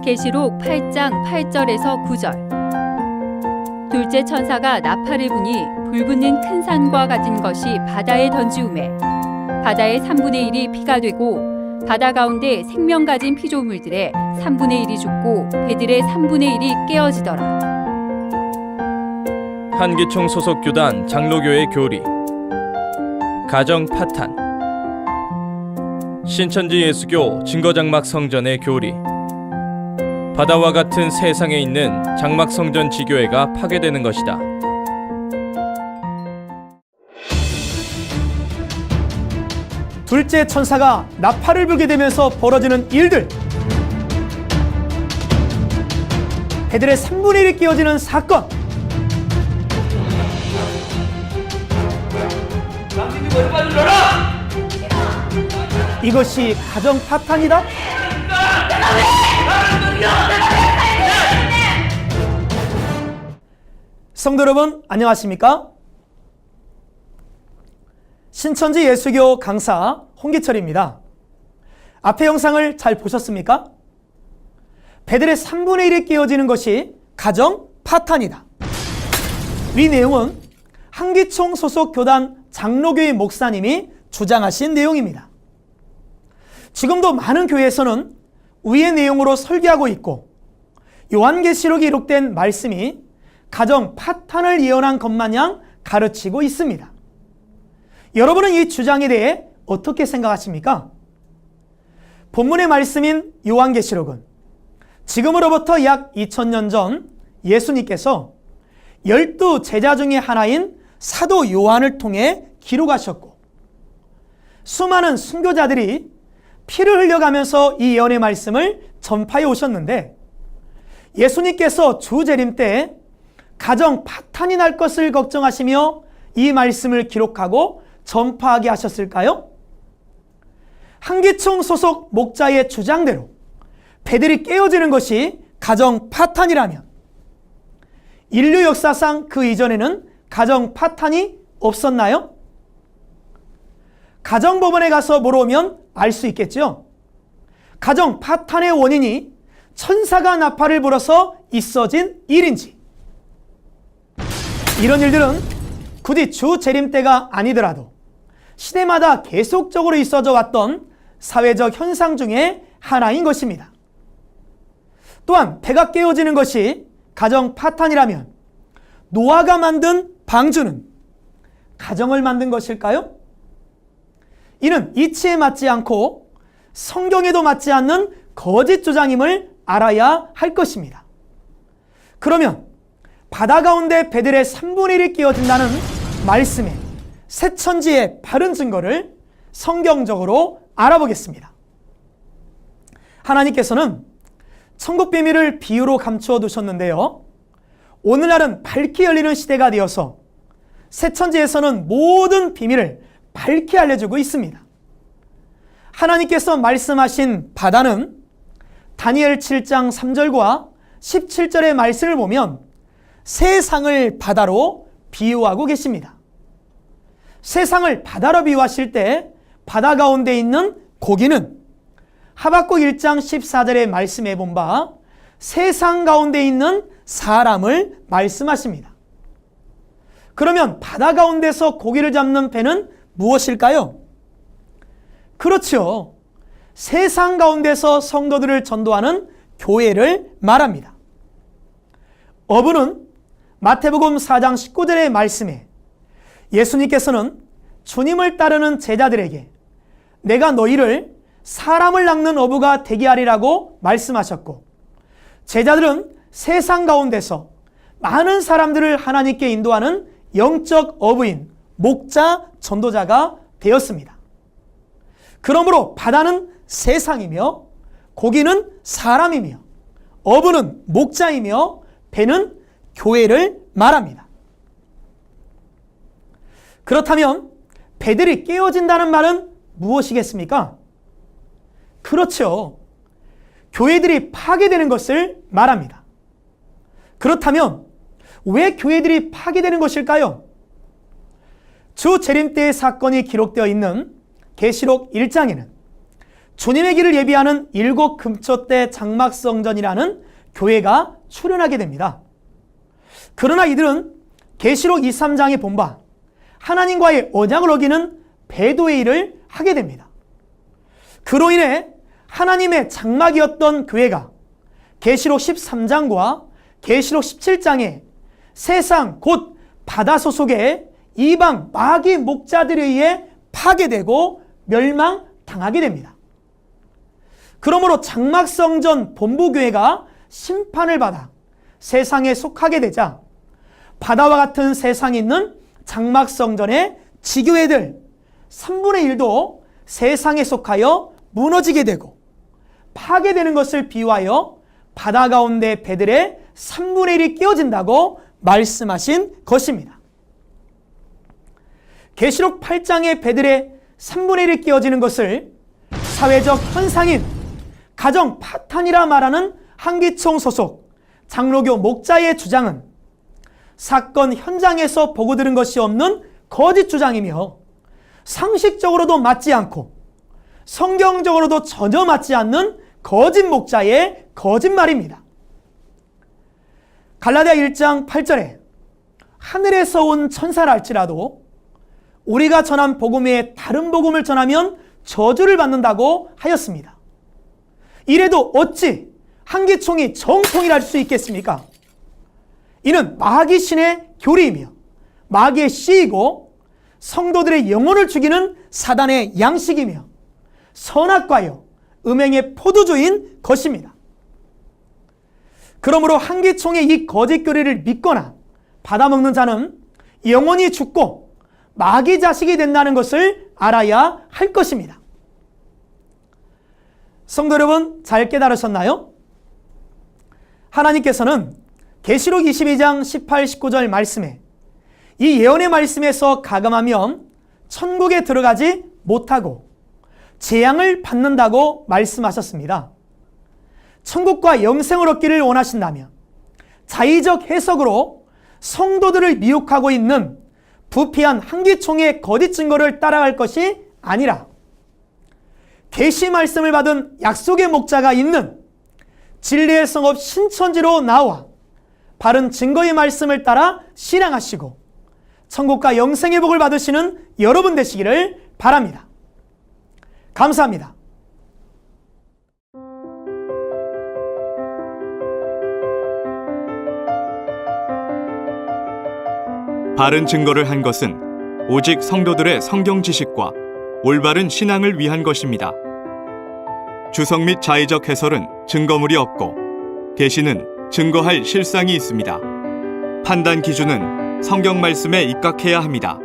계시록 8장 8절에서 9절. 둘째 천사가 나팔을 부니 불붙는 큰 산과 같은 것이 바다에 던지우매 바다의 3분의 1이 피가 되고 바다 가운데 생명 가진 피조물들의 3분의 1이 죽고 배들의 3분의 1이 깨어지더라. 한기총 소속 교단 장로교회 교리 가정 파탄 신천지 예수교 증거장막 성전의 교리 바다와 같은 세상에 있는 장막성전 지교회가 파괴되는 것이다. 둘째 천사가 나팔을 불게 되면서 벌어지는 일들, 배들의 3분의 1이 끼어지는 사건, 이것이 가정 파탄이다? 성도 여러분, 안녕하십니까? 신천지 예수교 강사 홍기철입니다. 앞의 영상을 잘 보셨습니까? 배들의 3분의 1이 끼어지는 것이 가정 파탄이다. 이 내용은 한기총 소속 교단 장로교회 목사님이 주장하신 내용입니다. 지금도 많은 교회에서는 위의 내용으로 설교하고 있고 요한계시록에 기록된 말씀이 가정 파탄을 예언한 것 마냥 가르치고 있습니다. 여러분은 이 주장에 대해 어떻게 생각하십니까? 본문의 말씀인 요한계시록은 지금으로부터 약 2000년 전 예수님께서 12 제자 중에 하나인 사도 요한을 통해 기록하셨고 수많은 순교자들이 피를 흘려가면서 이 예언의 말씀을 전파해 오셨는데 예수님께서 주재림 때 가정 파탄이 날 것을 걱정하시며 이 말씀을 기록하고 전파하게 하셨을까요? 한기총 소속 목자의 주장대로 배들이 깨어지는 것이 가정 파탄이라면 인류 역사상 그 이전에는 가정 파탄이 없었나요? 가정법원에 가서 물어보면 알 수 있겠죠. 가정 파탄의 원인이 천사가 나팔을 불어서 있어진 일인지, 이런 일들은 굳이 주 재림 때가 아니더라도 시대마다 계속적으로 있어져 왔던 사회적 현상 중에 하나인 것입니다. 또한 배가 깨어지는 것이 가정 파탄이라면 노아가 만든 방주는 가정을 만든 것일까요? 이는 이치에 맞지 않고 성경에도 맞지 않는 거짓 주장임을 알아야 할 것입니다. 그러면 바다 가운데 배들의 3분의 1이 끼어진다는 말씀에 새천지의 바른 증거를 성경적으로 알아보겠습니다. 하나님께서는 천국 비밀을 비유로 감추어 두셨는데요. 오늘날은 밝게 열리는 시대가 되어서 새천지에서는 모든 비밀을 밝게 알려주고 있습니다. 하나님께서 말씀하신 바다는 다니엘 7장 3절과 17절의 말씀을 보면 세상을 바다로 비유하고 계십니다. 세상을 바다로 비유하실 때 바다 가운데 있는 고기는 하박국 1장 14절의 말씀에 본 바 세상 가운데 있는 사람을 말씀하십니다. 그러면 바다 가운데서 고기를 잡는 배는 무엇일까요? 그렇죠. 세상 가운데서 성도들을 전도하는 교회를 말합니다. 어부는 마태복음 4장 19절의 말씀에 예수님께서는 주님을 따르는 제자들에게 내가 너희를 사람을 낚는 어부가 되게 하리라고 말씀하셨고 제자들은 세상 가운데서 많은 사람들을 하나님께 인도하는 영적 어부인 목자, 전도자가 되었습니다. 그러므로 바다는 세상이며 고기는 사람이며 어부는 목자이며 배는 교회를 말합니다. 그렇다면 배들이 깨어진다는 말은 무엇이겠습니까? 그렇죠. 교회들이 파괴되는 것을 말합니다. 그렇다면 왜 교회들이 파괴되는 것일까요? 주 재림 때의 사건이 기록되어 있는 계시록 1장에는 주님의 길을 예비하는 7 금초대 장막성전이라는 교회가 출현하게 됩니다. 그러나 이들은 계시록 2, 3장에 본 바 하나님과의 언약을 어기는 배도의 일을 하게 됩니다. 그로 인해 하나님의 장막이었던 교회가 계시록 13장과 계시록 17장에 세상 곧 바다 소속의 이방 마귀 목자들에 의해 파괴되고 멸망당하게 됩니다. 그러므로 장막성전 본부교회가 심판을 받아 세상에 속하게 되자 바다와 같은 세상에 있는 장막성전의 지교회들 3분의 1도 세상에 속하여 무너지게 되고 파괴되는 것을 비유하여 바다 가운데 배들의 3분의 1이 끼어진다고 말씀하신 것입니다. 계시록 8장의 배들의 3분의 1이 끼어지는 것을 사회적 현상인 가정 파탄이라 말하는 한기총 소속 장로교 목자의 주장은 사건 현장에서 보고 들은 것이 없는 거짓 주장이며 상식적으로도 맞지 않고 성경적으로도 전혀 맞지 않는 거짓 목자의 거짓말입니다. 갈라디아 1장 8절에 하늘에서 온 천사라 할지라도 우리가 전한 복음 외에 다른 복음을 전하면 저주를 받는다고 하였습니다. 이래도 어찌 한기총이 정통이라 할 수 있겠습니까? 이는 마귀 신의 교리이며 마귀의 씨이고 성도들의 영혼을 죽이는 사단의 양식이며 선악과요 음행의 포도주인 것입니다. 그러므로 한기총의 이 거짓 교리를 믿거나 받아먹는 자는 영원히 죽고 마귀 자식이 된다는 것을 알아야 할 것입니다. 성도 여러분, 잘 깨달으셨나요? 하나님께서는 계시록 22장 18, 19절 말씀에 이 예언의 말씀에서 가감하면 천국에 들어가지 못하고 재앙을 받는다고 말씀하셨습니다. 천국과 영생을 얻기를 원하신다면 자의적 해석으로 성도들을 미혹하고 있는 부패한 한기총의 거짓 증거를 따라갈 것이 아니라 계시 말씀을 받은 약속의 목자가 있는 진리의 성읍 신천지로 나와 바른 증거의 말씀을 따라 신앙하시고 천국과 영생의 복을 받으시는 여러분 되시기를 바랍니다. 감사합니다. 바른 증거를 한 것은 오직 성도들의 성경 지식과 올바른 신앙을 위한 것입니다. 주석 및 자의적 해설은 증거물이 없고 계시는 증거할 실상이 있습니다. 판단 기준은 성경 말씀에 입각해야 합니다.